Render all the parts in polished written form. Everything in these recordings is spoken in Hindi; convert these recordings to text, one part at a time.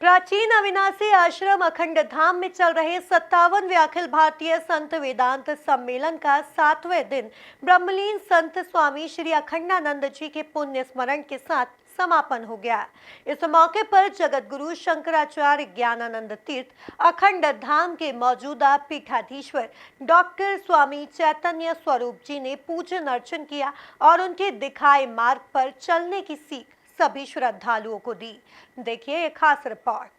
प्राचीन अविनाशी आश्रम अखंड धाम में चल रहे 57वें अखिल भारतीय संत वेदांत सम्मेलन का 7वें दिन ब्रह्मलीन संत स्वामी श्री अखंडानंद जी के पुण्य स्मरण के साथ समापन हो गया। इस मौके पर जगत गुरु शंकराचार्य ज्ञानानंद तीर्थ अखंड धाम के मौजूदा पीठाधीश्वर डॉक्टर स्वामी चैतन्य स्वरूप जी ने पूजन अर्चन किया और उनके दिखाए मार्ग पर चलने की सीख सभी श्रद्धालुओं को दी। देखिए एक खास रिपोर्ट।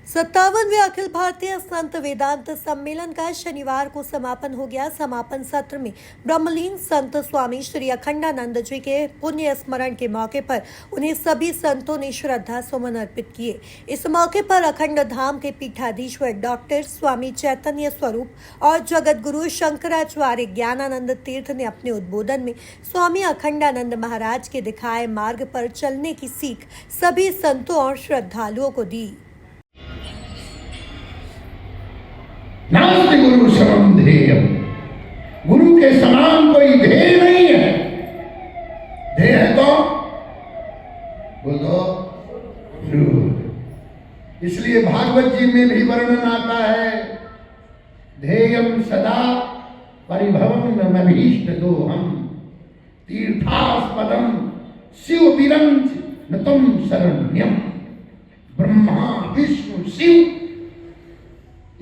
57वें अखिल भारतीय संत वेदांत सम्मेलन का शनिवार को समापन हो गया। समापन सत्र में ब्रह्मलीन संत स्वामी श्री अखंडानंद जी के पुण्य स्मरण के मौके पर उन्हें सभी संतों ने श्रद्धा सुमन अर्पित किए। इस मौके पर अखंड धाम के पीठाधीश्वर डॉक्टर स्वामी चैतन्य स्वरूप और जगत गुरु शंकराचार्य ज्ञानानंद तीर्थ ने अपने उद्बोधन में स्वामी अखंडानंद महाराज के दिखाए मार्ग पर चलने की सीख सभी संतों और श्रद्धालुओं को दी। नास्ति गुरु समम ध्येयम्, गुरु के समान कोई ध्येय नहीं है। ध्येय है तो बोल दो गुरु। इसलिए भागवत जी में भी वर्णन आता है, ध्येयम् सदा परिभवम् नभीष्ट दोहम्, तीर्थास्पदम् शिव विरंच नतम शरण्यम्, ब्रह्मा विष्णु शिव।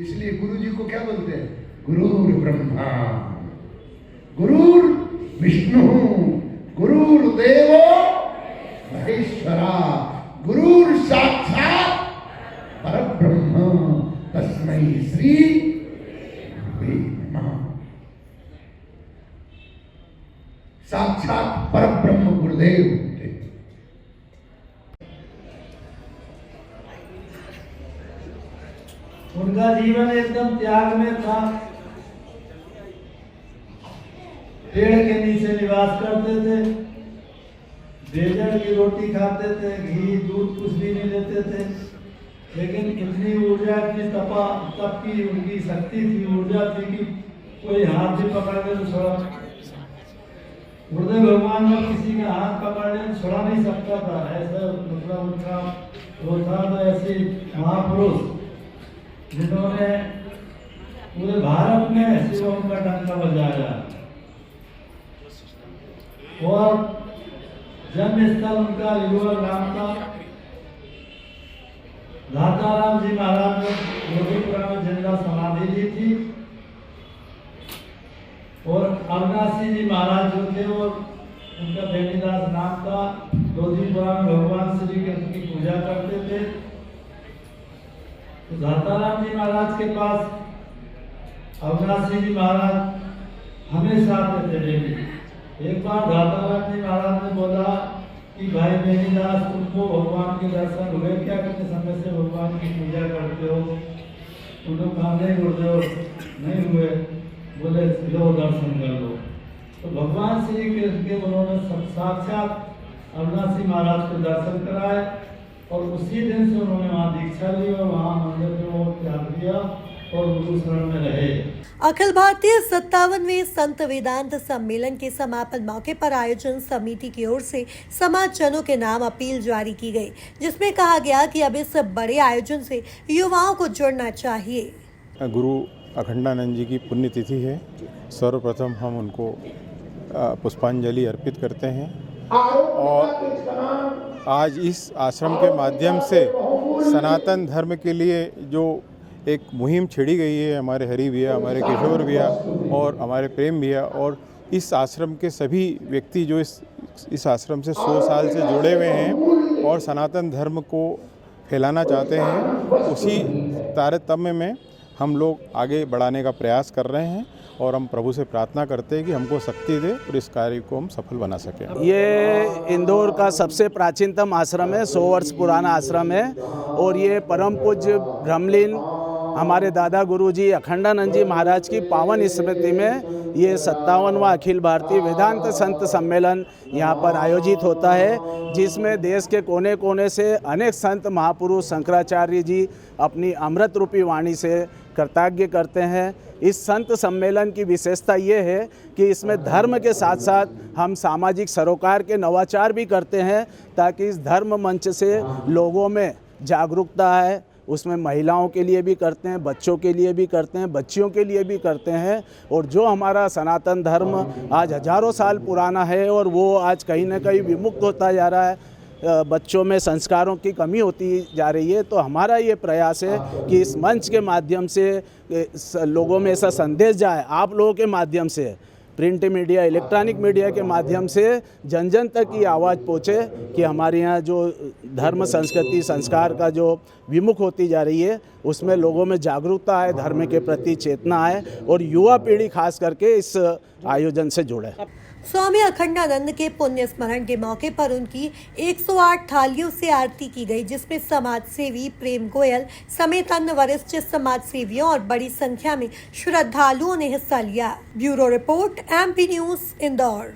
इसलिए गुरु जी को क्या बोलते हैं? गुरुर ब्रह्मा गुरुर विष्णु गुरुर्देवो महेश्वरा, गुरुर साक्षात परब्रह्म तस्मै श्री गुरुवे नमः। साक्षात परब्रह्म गुरुदेव होते। उनका जीवन एकदम त्याग में था। पेड़ के नीचे निवास करते थे, बेजड़ की रोटी खाते थे, घी दूध कुछ भी नहीं लेते थे। लेकिन इतनी ऊर्जा, इतनी तप की उनकी शक्ति थी, ऊर्जा थी कि कोई हाथ भी पकड़ ले तो छोड़ा। गुरुदेव भगवान को किसी का हाथ पकड़ ले तो छोड़ा नहीं सकता था। ऐसा मतलब उनका वो था। तो ऐसे महापुरुष जिन्होंने पूरे भारत में शिवों का डंका बजाया और जन्म स्थल उनका लिगोर नाम था। दाताराम जी महाराज ने योगीपुरा में जिंदा समाधि ली थी और अविनाशी जी महाराज जो थे वो उनका बेनीदास नाम था। योगीपुरा में भगवान श्री कृष्ण की पूजा करते थे। तो दाताराम जी महाराज के पास अविनाशी जी महाराज हमेशा आते थे डेली। एक बार दाताराम जी महाराज ने बोला कि भाई बेनीदास, तुमको भगवान के दर्शन हुए क्या? कितने समय से भगवान की पूजा करते हो? उन्होंने कहा नहीं गुरुदेव नहीं हुए। बोले लो दर्शन कर लो। तो भगवान श्री कृष्ण के उन्होंने साक्षात अविनाशी महाराज को दर्शन कराए और उसी दिन से उन्होंने वहाँ दीक्षा ली और वहाँ मंदिर में वो त्याग दिया और गुरु शरण में रहे। अखिल भारतीय 57वें संत वेदांत सम्मेलन के समापन मौके पर आयोजन समिति की ओर से समाजजनों के नाम अपील जारी की गई, जिसमें कहा गया कि अब इस बड़े आयोजन से युवाओं को जुड़ना चाहिए। गुरु अखंडानंद जी की पुण्यतिथि है। सर्वप्रथम हम उनको पुष्पांजलि अर्पित करते हैं और आज इस आश्रम के माध्यम से सनातन धर्म के लिए जो एक मुहिम छिड़ी गई है, हमारे हरि भैया, हमारे किशोर भैया और हमारे प्रेम भैया और इस आश्रम के सभी व्यक्ति जो इस आश्रम से 100 साल से जुड़े हुए हैं और सनातन धर्म को फैलाना चाहते हैं, उसी तारतम्य में हम लोग आगे बढ़ाने का प्रयास कर रहे हैं और हम प्रभु से प्रार्थना करते हैं कि हमको शक्ति दे और इस कार्य को हम सफल बना सकें। ये इंदौर का सबसे प्राचीनतम आश्रम है, 100 वर्ष पुराना आश्रम है और ये परम पूज्य ब्रह्मलीन हमारे दादा गुरुजी अखंडानंद जी महाराज की पावन स्मृति में ये 57वां अखिल भारतीय वेदांत संत सम्मेलन यहाँ पर आयोजित होता है, जिसमें देश के कोने कोने से अनेक संत महापुरुष शंकराचार्य जी अपनी अमृत रूपी वाणी से कृतज्ञ करते हैं। इस संत सम्मेलन की विशेषता ये है कि इसमें धर्म के साथ साथ हम सामाजिक सरोकार के नवाचार भी करते हैं, ताकि इस धर्म मंच से लोगों में जागरूकता है उसमें महिलाओं के लिए भी करते हैं, बच्चों के लिए भी करते हैं, बच्चियों के लिए भी करते हैं। और जो हमारा सनातन धर्म आज हजारों साल पुराना है और वो आज कहीं ना कहीं विमुक्त होता जा रहा है, बच्चों में संस्कारों की कमी होती जा रही है। तो हमारा ये प्रयास है कि इस मंच के माध्यम से लोगों में ऐसा संदेश जाए, आप लोगों के माध्यम से, प्रिंट मीडिया, इलेक्ट्रॉनिक मीडिया के माध्यम से जन जन तक की आवाज़ पहुँचे कि हमारे यहाँ जो धर्म संस्कृति संस्कार का जो विमुख होती जा रही है उसमें लोगों में जागरूकता आए, धर्म के प्रति चेतना आए और युवा पीढ़ी खास करके इस आयोजन से जुड़े। स्वामी अखंडानंद के पुण्य स्मरण के मौके पर उनकी 108 थालियों से आरती की गई, जिसमें समाज सेवी प्रेम गोयल समेत अन्य वरिष्ठ समाज सेवियों और बड़ी संख्या में श्रद्धालुओं ने हिस्सा लिया। Bureau report, MP news, Indore.